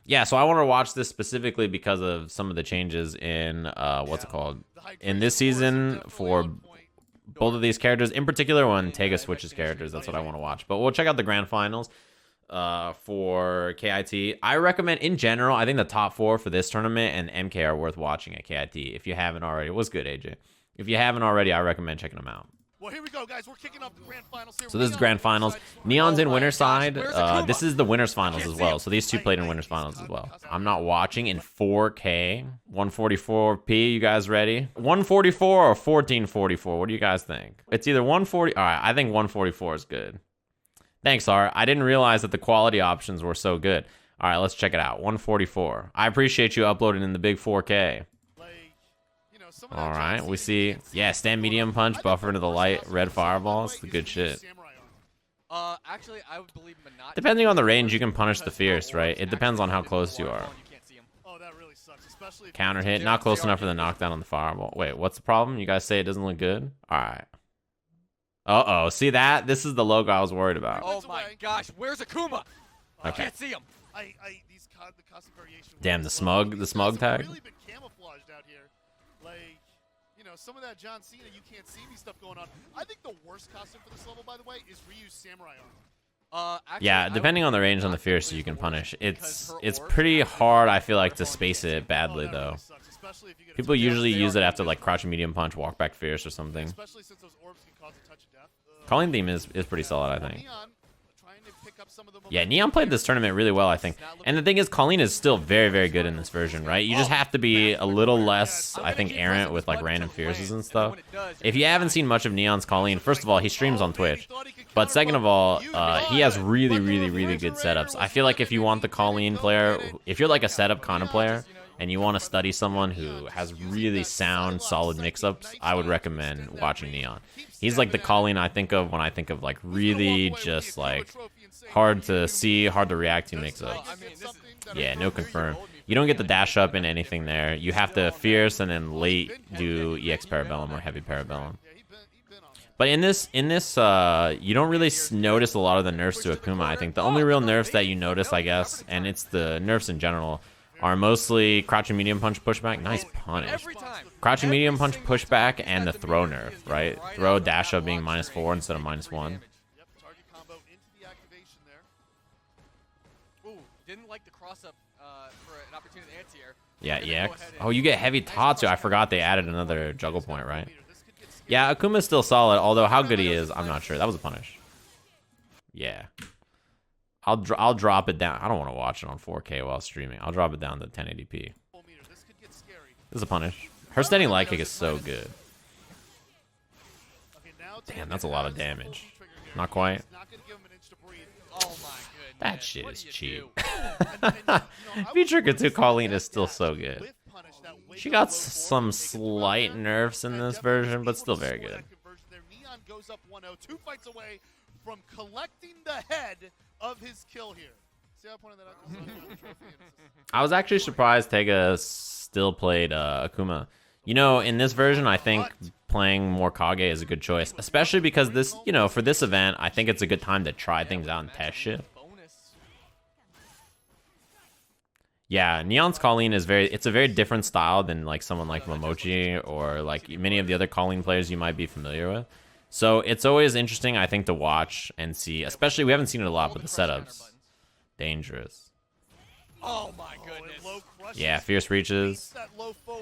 Yeah, so I want to watch this specifically because of some of the changes in what's it called in this season for both of these characters. In particular, when Teiga switches characters, that's what I want to watch. But we'll check out the grand finals for KIT. I recommend, in general, I think the top 4 for this tournament and MK are worth watching at KIT if you haven't already. What's good, AJ? If you haven't already, I recommend checking them out. Well, here we go, guys. We're kicking off the grand finals here. So this is grand finals. Neon's in winner's side. This is the winner's finals as well. So these two played in winner's finals as well. I'm not watching in 4K. 144p. You guys ready? 144 or 1444? What do you guys think? It's either 140. All right, I think 144 is good. Thanks, Art. I didn't realize that the quality options were so good. All right, let's check it out. 144. I appreciate you uploading in the big 4K. All right, we see, yeah, stand medium punch, buffer into the light, red fireballs, the good shit. Actually, I would believe depending on the range, you can punish the fierce, right? It depends on how close you are. Counter hit, not close enough for the knockdown on the fireball. Wait, what's the problem? You guys say it doesn't look good? All right. Uh-oh, see that? This is the logo I was worried about. Oh my gosh, where's Akuma? I can't see him. Damn, the smug tag. Like, you know, some of that John Cena, you can't see me stuff going on. I think the worst costume for this level, by the way, is Ryu's samurai armor. Actually, yeah, depending on the range on the fierce, you can punish. It's pretty hard, I feel like, to space it badly, though. People usually use it after, like, crouching medium punch, walk back fierce or something. Colleen theme is pretty solid, I think. Yeah, Neon played this tournament really well, I think. And the thing is, Colleen is still very, very good in this version, right? You just have to be a little less, I think, errant with, like, random fierces and stuff. If you haven't seen much of Neon's Colleen, first of all, he streams on Twitch. But second of all, he has really, really, really good setups. I feel like if you want the Colleen player, if you're, like, a setup kind of player, and you want to study someone who has really sound, solid mix-ups, I would recommend watching Neon. He's like the Colleen I think of when I think of, like, really just, like, hard to see, hard to react to mix-ups. Yeah, no confirm. You don't get the dash up in anything there. You have to fierce and then late do EX Parabellum or heavy Parabellum. But in this, you don't really notice a lot of the nerfs to Akuma, I think. The only real nerfs that you notice, I guess, and it's the nerfs in general, are mostly crouching medium punch pushback. Nice punish. Crouching medium punch pushback and the throw nerf, right? Throw dash up being -4 instead of -1. Didn't like the cross up for an opportunity anti-air. Yeah, EX. Oh, you get heavy Tatsu. I forgot they added another juggle point, right? Yeah, Akuma's still solid, although how good he is, I'm not sure. That was a punish. Yeah. I'll drop it down. I don't want to watch it on 4K while streaming. I'll drop it down to 1080p. This is a punish. Her standing light kick is so good. Damn, that's a lot of damage. Not quite. That shit is cheap. V-Trigger 2 Colleen is still so good. She got some slight nerfs in this version, but still very good. Goes up 1-0, 2 fights away from collecting the head of his kill here. See how I pointed that out? I was actually surprised Teiga still played Akuma. You know, in this version, I think playing more Kage is a good choice, especially because this, you know, for this event, I think it's a good time to try things out and test shit. Yeah, Neon's Colleen is it's a very different style than like someone like Momochi or like many of the other Colleen players you might be familiar with. So it's always interesting, I think, to watch and see, especially we haven't seen it a lot, but the setups. Dangerous. Oh my goodness. Yeah, fierce reaches.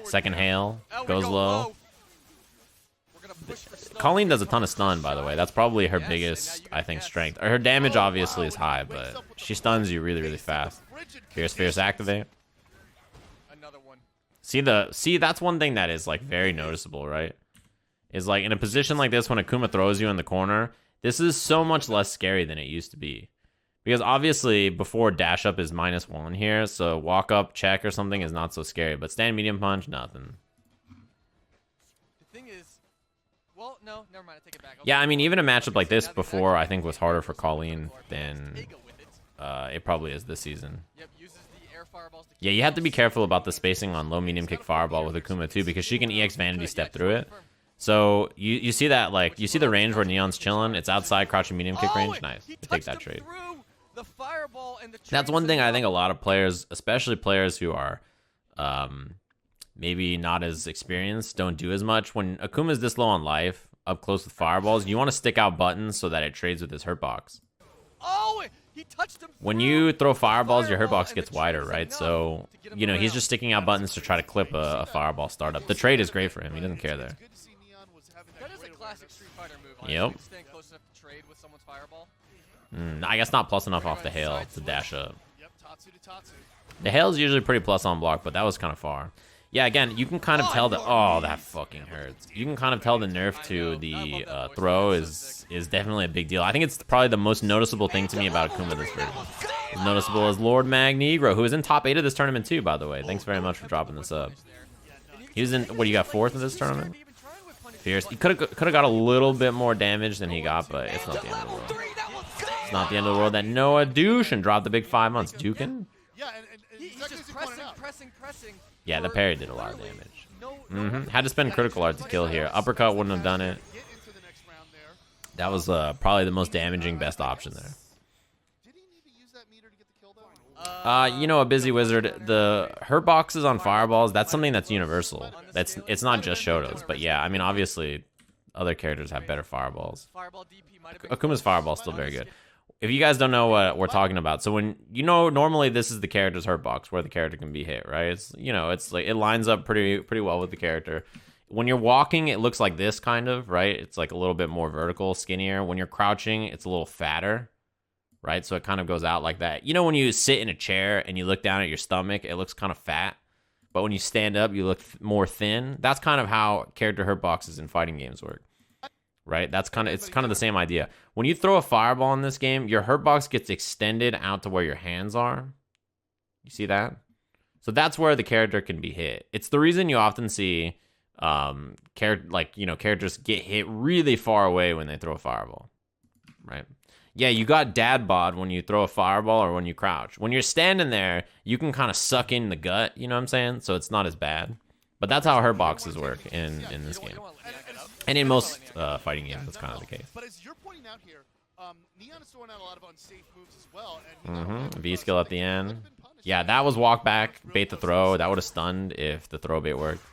Second hail. Goes low. Colleen does a ton of stun, by the way. That's probably her biggest, I think, strength. Her damage obviously is high, but she stuns you really, really fast. Fierce activate. See, that's one thing that is like very noticeable, right? Is like in a position like this when Akuma throws you in the corner, this is so much less scary than it used to be. Because obviously before dash up is -1 here, so walk up, check or something is not so scary. But stand medium punch, nothing. The thing is, well, no, never mind, I take it back. Yeah, I mean, even a matchup like this before I think was harder for Colleen than it probably is this season. Yeah, you have to be careful about the spacing on low medium kick fireball with Akuma too, because she can EX vanity step through it. So you see that, like, you see the range where Neon's chilling. It's outside crouching medium kick range. Nice. Take that trade. The fireball and the That's one thing I think a lot of players, especially players who are maybe not as experienced, don't do as much. When Akuma's this low on life, up close with fireballs, you want to stick out buttons so that it trades with his hurt box. Oh, he touched him. When you throw fireballs, your hurt box gets wider, right? So, you know, he's just sticking out buttons to try to clip a fireball startup. The trade is great for him. He doesn't care there. That is a classic Street Fighter move. Yep. Staying close enough to trade with someone's fireball. I guess not plus enough off the hail to dash up. The hail is usually pretty plus on block, but that was kind of far. Yeah, again, you can kind of tell that. Oh, that fucking hurts. You can kind of tell the nerf to the throw is definitely a big deal. I think it's probably the most noticeable thing to me about Akuma this version. As noticeable as Lord Magnegro, who is in top 8 of this tournament too, by the way. Thanks very much for dropping this up. He was in, what, you got 4th in this tournament? Fierce. He could have got a little bit more damage than he got, but it's not the end of the world. It's not the end of the world that Noah Dushin dropped the big 5 months. Dukin? Yeah, and He's exactly just as you pointed out. pressing. Yeah, the parry did a lot of damage. Had to spend critical art to kill here. Uppercut wouldn't have done it. Get into the next round there. That was probably the most damaging best option there. Did he need to use that meter to get the kill though? You know, a busy wizard, the hurt boxes on fireballs, that's something that's universal. It's not just Shoto's, but yeah, I mean, obviously other characters have better fireballs. Akuma's fireball is still very good. If you guys don't know what we're talking about, so when, you know, normally this is the character's hurt box where the character can be hit, right? It's, you know, it's like, it lines up pretty well with the character. When you're walking, it looks like this kind of, right? It's like a little bit more vertical, skinnier. When you're crouching, it's a little fatter, right? So it kind of goes out like that. You know, when you sit in a chair and you look down at your stomach, it looks kind of fat. But when you stand up, you look more thin. That's kind of how character hurt boxes in fighting games work. Right? It's kind of the same idea. When you throw a fireball in this game, your hurt box gets extended out to where your hands are. You see that? So that's where the character can be hit. It's the reason you often see characters get hit really far away when they throw a fireball. Right? Yeah, you got dad bod when you throw a fireball or when you crouch. When you're standing there, you can kind of suck in the gut, you know what I'm saying? So it's not as bad. But that's how hurt boxes work in this game. And in most fighting games, that's kind of the case. But as you're pointing out here, Neon is throwing out a lot of unsafe moves as well. And V skill at the end. Yeah, that was walk back, bait the throw. That would have stunned if the throw bait worked.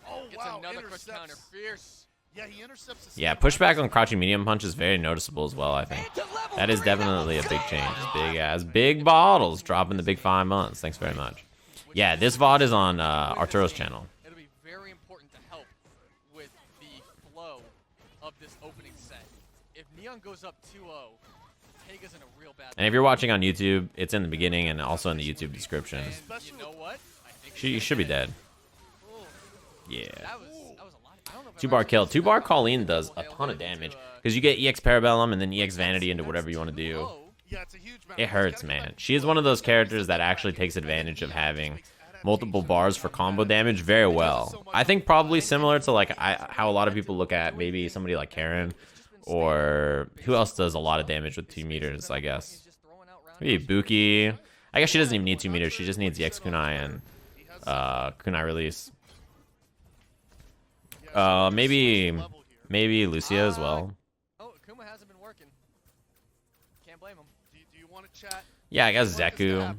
Oh, wow, Another quick counter. Fierce. Yeah, he intercepts. Yeah, pushback on crouching medium punch is very noticeable as well, I think. That is definitely a big change. Big bottles dropping the big 5 months. Thanks very much. Yeah, this VOD is on Arturo's channel. It'll be very important to help with the flow of this opening set. If Neon goes up 2-0, Teiga's in a real bad. And if you're watching on YouTube, it's in the beginning and also in the YouTube description. You know what? She should be dead. Yeah. That was a lot. I don't know if 2-bar kill. 2-bar Colleen does a ton of damage because you get EX Parabellum and then EX Vanity into whatever you want to do. Yeah, it's a huge amount. It hurts, man. She is one of those characters that actually takes advantage of having multiple bars for combo damage very well. I think probably similar to like how a lot of people look at maybe somebody like Karen, or who else does a lot of damage with 2 meters, I guess. Maybe Buki. I guess she doesn't even need 2 meters. She just needs the EX Kunai and Kunai release. Maybe Lucia as well. Oh, Akuma hasn't been working. Can't blame him. Do you want to chat? Yeah, I guess Zeku.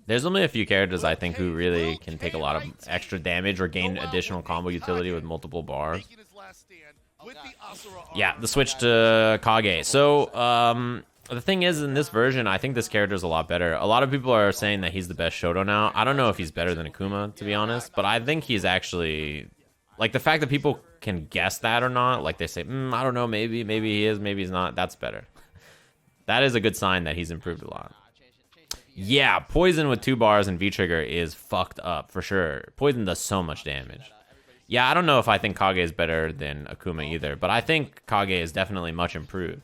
There's only a few characters I think who really can take a lot of extra damage or gain additional combo utility with multiple bars. Making his last stand with the Asura Yeah, the switch to Kage. So, the thing is, in this version, I think this character is a lot better. A lot of people are saying that he's the best Shoto now. I don't know if he's better than Akuma, to be honest, but I think he's actually, like, the fact that people can guess that or not, like they say, I don't know, maybe he is, maybe he's not, that's better. That is a good sign that he's improved a lot. Yeah, Poison with 2 bars and V-Trigger is fucked up, for sure. Poison does so much damage. Yeah, I don't know if I think Kage is better than Akuma either, but I think Kage is definitely much improved.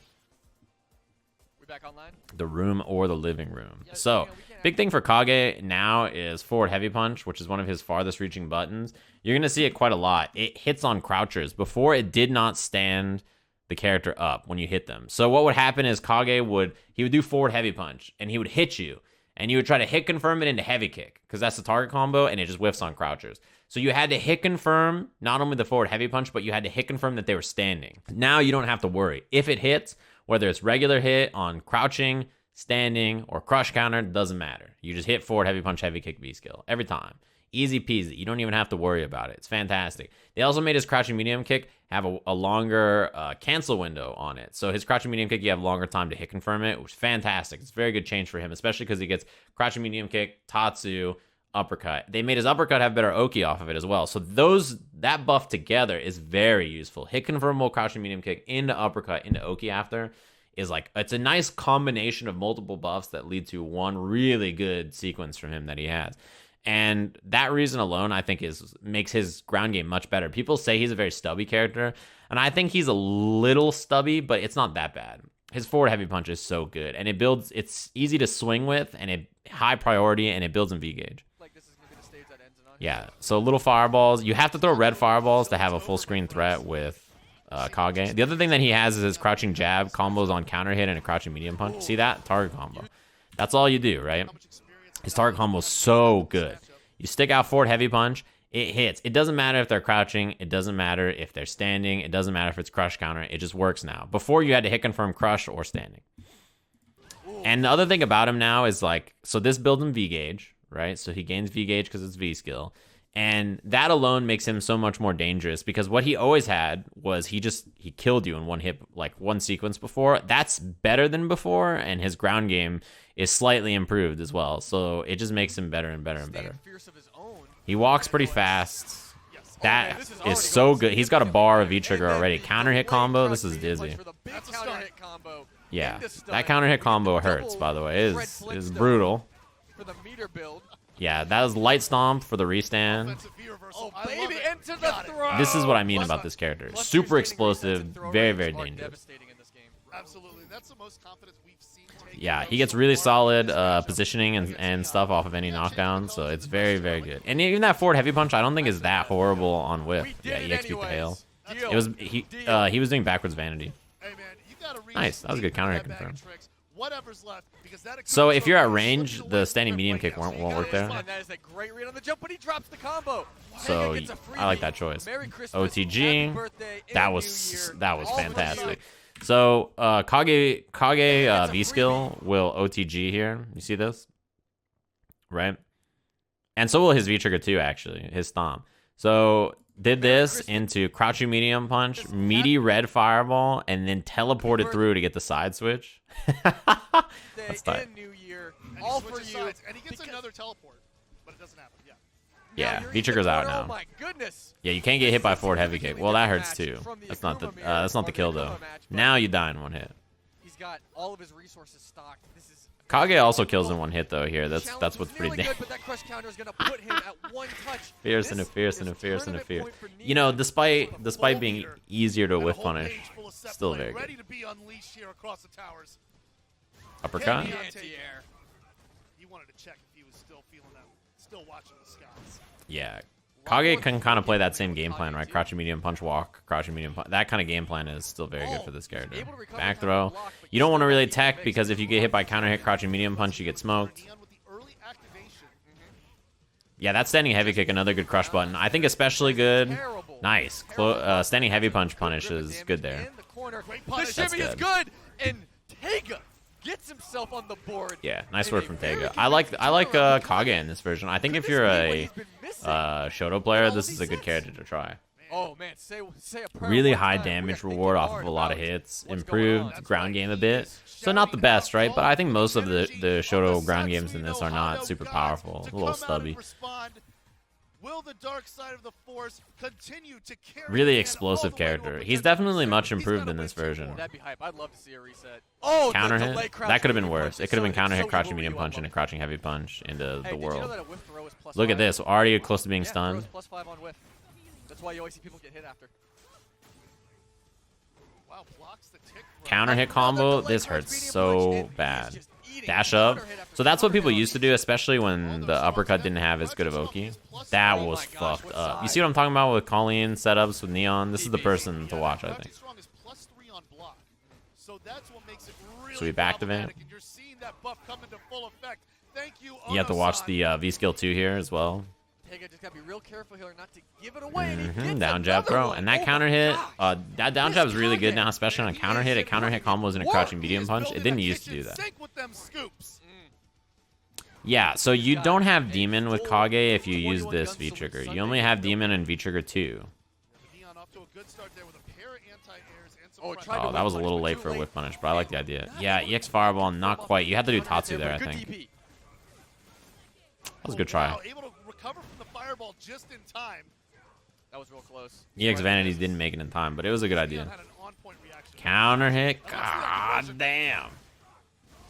Back online? The room or the living room. So, big thing for Kage now is forward heavy punch, which is one of his farthest reaching buttons. You're going to see it quite a lot. It hits on crouchers. Before, it did not stand the character up when you hit them. So what would happen is Kage would do forward heavy punch, and he would hit you, and you would try to hit confirm it into heavy kick, because that's the target combo, and it just whiffs on crouchers. So you had to hit confirm not only the forward heavy punch, but you had to hit confirm that they were standing. Now you don't have to worry. If it hits, whether it's regular hit on crouching, standing, or crush counter, doesn't matter. You just hit forward, heavy punch, heavy kick, V skill every time. Easy peasy. You don't even have to worry about it. It's fantastic. They also made his crouching medium kick have a longer cancel window on it. So his crouching medium kick, you have longer time to hit confirm it, which is fantastic. It's a very good change for him, especially because he gets crouching medium kick, Tatsu, uppercut. They made his uppercut have better Oki off of it as well. So that buff together is very useful. Hit confirmable crouching medium kick into uppercut into Oki after is like, it's a nice combination of multiple buffs that lead to one really good sequence from him that he has. And that reason alone, I think, makes his ground game much better. People say he's a very stubby character, and I think he's a little stubby, but it's not that bad. His forward heavy punch is so good, and it's easy to swing with, and it high priority, and it builds in V gauge. Like this is gonna be the stage that ends it on. Yeah, so little fireballs. You have to throw red fireballs to have a full screen threat with Kage. The other thing that he has is his crouching jab combos on counter hit and a crouching medium punch. See that? Target combo. That's all you do, right? His target combo is so good. You stick out forward heavy punch, it hits. It doesn't matter if they're crouching. It doesn't matter if they're standing. It doesn't matter if it's crush counter. It just works now. Before, you had to hit confirm crush or standing. And the other thing about him now is like, so this builds him V gauge, right? So he gains V gauge because it's V skill. And that alone makes him so much more dangerous, because what he always had was he killed you in one hit, like one sequence before. That's better than before, and his ground game is slightly improved as well. So it just makes him better and better and better. He walks pretty fast. That is so good. He's got a bar of V-trigger already. Counter hit combo, this is dizzy. Yeah, that counter hit combo hurts, by the way. It is brutal. Yeah, that was light stomp for the restand. Oh, baby, into the throw. This is what I mean about this character. Super explosive, very, very dangerous. Absolutely. That's the most confidence we've seen. Yeah, he gets really solid positioning and stuff off of any knockdown, so it's very, very good. And even that forward heavy punch, I don't think is that horrible on whiff. Yeah, EXP to hail. He was doing backwards vanity. Nice, that was a good counter hit confirm. So if you're at range, the standing medium kick won't work there. That is a great read on the jump, but he drops the combo. So I like that choice. OTG, that was fantastic. So Kage V skill will OTG here. You see this? Right? And so will his V trigger too, actually, his stomp. So did this into crouching medium punch, meaty red fireball, and then teleported through to get the side switch. That's tight. All for you. And he gets another teleport, but it doesn't happen. Yeah. Yeah, V-trigger's out now. Oh my goodness. Yeah, you can't get hit by forward heavy kick. Well, that hurts too. That's not the kill though. Now you die in one hit. He's got all of his resources stocked. This is Kage also kills in one hit though here. That's what's pretty dangerous. But that crush counter is going to put him at one touch. Fierce and a fierce and a fierce and a fierce. You know, despite being easier to whiff punish, still very good. Ready to be unleashed here across the towers. Uppercut. He wanted to check if he was still feeling that, still watching the skies. Yeah. Kage can kind of play that same game plan, right? Crouching medium punch walk, crouching medium punch. That kind of game plan is still very good for this character. Back throw. You don't want to really tech, because if you get hit by counter hit, crouching medium punch, you get smoked. Yeah, that standing heavy kick, another good crush button. I think especially good. Nice. Standing heavy punch punish is good there. The shimmy is good, and Teiga gets himself on the board. Yeah, nice work from Teiga. I like Kage in this version. I think if you're a Shoto player, this is a good character to try. Oh man, say a really high damage reward off of a lot of hits. Improved ground game a bit. So not the best, right? But I think most of the Shoto ground games in this are not super powerful. A little stubby. Will the dark side of the force continue to carry really explosive character. He's definitely much improved in this version. That'd be hype. I'd love to see a reset. Oh, counter hit? That could have been worse. It could have been counter hit, crouching medium punch, and a crouching heavy punch into the world. Look at this. Already close to being stunned. +5 on whiff. That's why you always see people get hit after. Wow, blocks the tick. Counter hit combo. This hurts so bad. Dash up. So that's what people used to do, especially when the uppercut didn't have as good of Oki. That was fucked up. You see what I'm talking about with Colleen setups with Neon? This is the person to watch, I think. So we back to Van. You have to watch the V skill 2 here as well. Teiga just gotta be real careful here not to give it away. Down jab throw. And that counter hit, that down jab is really good now, especially on a counter hit. A counter hit combos in a crouching medium punch. It didn't used to do that. them scoops. Yeah, so you don't have Demon with Kage if you use this V-Trigger. You only have Demon and V-Trigger 2. Neon off to a good start there with a pair of anti-airs and some Oh, pressure. tried to Oh, that was a little late for a whiff punish, but I like the idea. Yeah, EX Fireball, not quite. You had to do Tatsu there, I Good think. DP. That was a good try. Wow, able to recover from the fireball just in time. That was real close. EX Vanity didn't make it in time, but it was a good Neon idea. had an on-point reaction. Counter hit. God damn.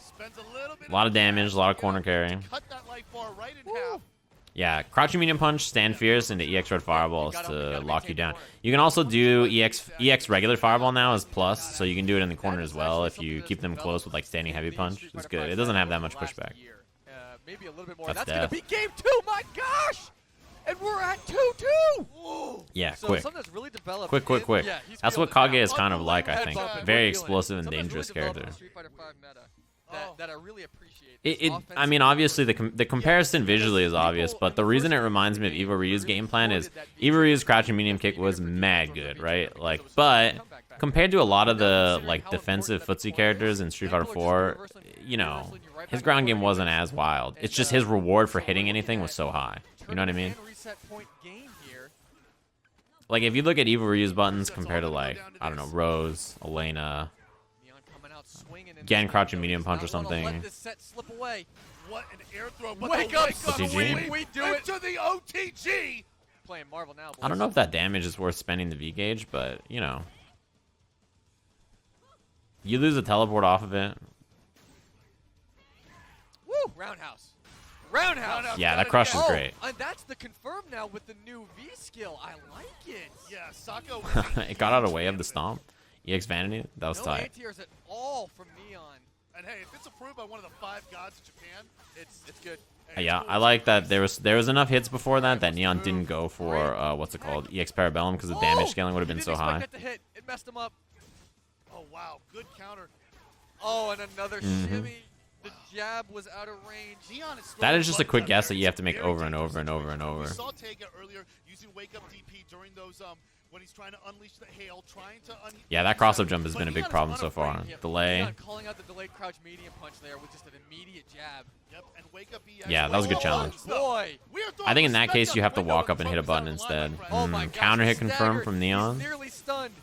Spends a little bit A lot of damage, a lot of corner carry. Cut that life bar right in half. Yeah, crouching medium punch, stand fierce into EX red fireballs to lock you down. You can also do EX regular fireball now as plus, so you can do it in the corner as well if you keep them close with like standing heavy punch. It's good. It doesn't have that much pushback. Maybe a little bit more. That's That's gonna death. be game 2. My gosh! And we're at 2-2. Yeah, So quick. something that's really developed Quick, quick, in- quick. Yeah, he's That's what feeling Kage it is now. kind of like, I Head think. bumping, Very we're feeling it. explosive and Something that's dangerous really developed in character. the Street Fighter 5 meta that I really appreciate. I This mean, offensive obviously ability. the comparison visually is obvious, but the reason it reminds me of Evo Ryu's game plan is Evo Ryu's crouching medium kick was mad good, right? Like, but compared to a lot of the like defensive footsie characters in Street Fighter 4, you know, his ground game wasn't as wild. It's just his reward for hitting anything was so high. You know what I mean? Reset point game here. Like, if you look at Evo Ryu's buttons compared to like, I don't know, Rose, Elena, Neon coming out swinging and Again, crouching medium punch or not gonna let something. this set slip away. What an air throw. But Wake the up, OTG. we do it. into the OTG. Playing Marvel now. I don't know if that damage is worth spending the V gauge, but you know, you lose a teleport off of it. Woo! Roundhouse. Roundhouse. Yeah, that crush is Oh, great. and that's the confirm now with the new V skill. I like it. Yeah, Sako. It got out of the way of the stomp. EX Vanity, that was No tight. anti-airs at all from Neon. And hey, if it's approved by one of the 5 gods of Japan, It's good. hey, Yeah, it's I like that there was enough hits before that Neon didn't go for what's it called, EX Parabellum, because the damage scaling would have been He so didn't high. expect that to hit. It messed him up. Oh wow, good counter. Oh, and another Mhm. shimmy. The jab was out of range. Neon is That is just a quick buttons guess out that there. you have to make Very over and dangerous over and over and situation. We over. saw Teiga earlier using wake up DP during those when he's trying to unleash the hail, trying to Yeah, that cross-up jump has been a big Neon is problem so far. unafraid. Yep. Delay. Neon calling out the delayed crouch medium punch there with just an immediate jab. Yep, and wake up EX. Yeah, that was a good challenge. Boy. We are I think in that throwing case you have to respect up walk the up and hit a window button and focus on instead. the line, my friend. Oh my gosh. Counter hit he's confirmed staggered. from Neon. He's nearly stunned.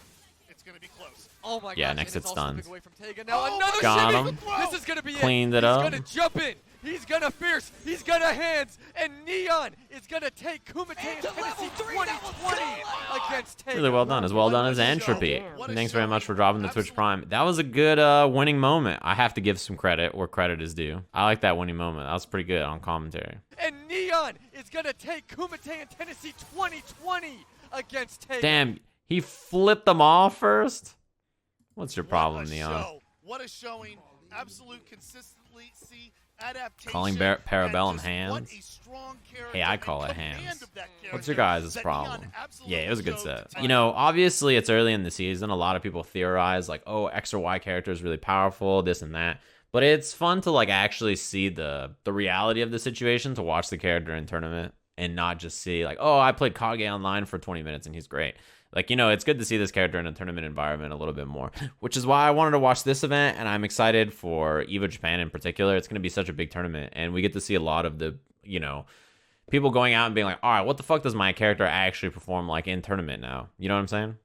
It's gonna be close. Oh my Yeah, gosh. next and it's hit also stuns. big away from Teiga. Now Oh, another Got shimmy. him. This is gonna be Cleaned it. it up. He's gonna jump in. He's gonna fierce. He's gonna hands. And Neon is gonna take Kumite and Tennessee 2020 against Teiga. Really well done. As well done as Entropy. Thanks very much for dropping the Twitch Prime. That was a good winning moment. I have to give some credit where credit is due. I like that winning moment. That was pretty good on commentary. And Neon is gonna take Kumite and Tennessee 2020 against Teiga. Damn, he flipped them off first? What's your problem, What a Neon? show. What a showing. Absolute consistency, adaptation. Calling and Parabellum just hands? what a strong character Hey, I and call it command hands. of that What's your character guys' that problem? Neon absolutely Yeah, it was a good showed set. tonight. You know, obviously it's early in the season. A lot of people theorize like, oh, X or Y character is really powerful, this and that. But it's fun to like actually see the reality of the situation, to watch the character in tournament and not just see like, oh, I played Kage online for 20 minutes and he's great. Like, you know, it's good to see this character in a tournament environment a little bit more, which is why I wanted to watch this event, and I'm excited for EVO Japan in particular. It's going to be such a big tournament, and we get to see a lot of the, you know, people going out and being like, all right, what the fuck does my character actually perform like in tournament now? You know what I'm saying?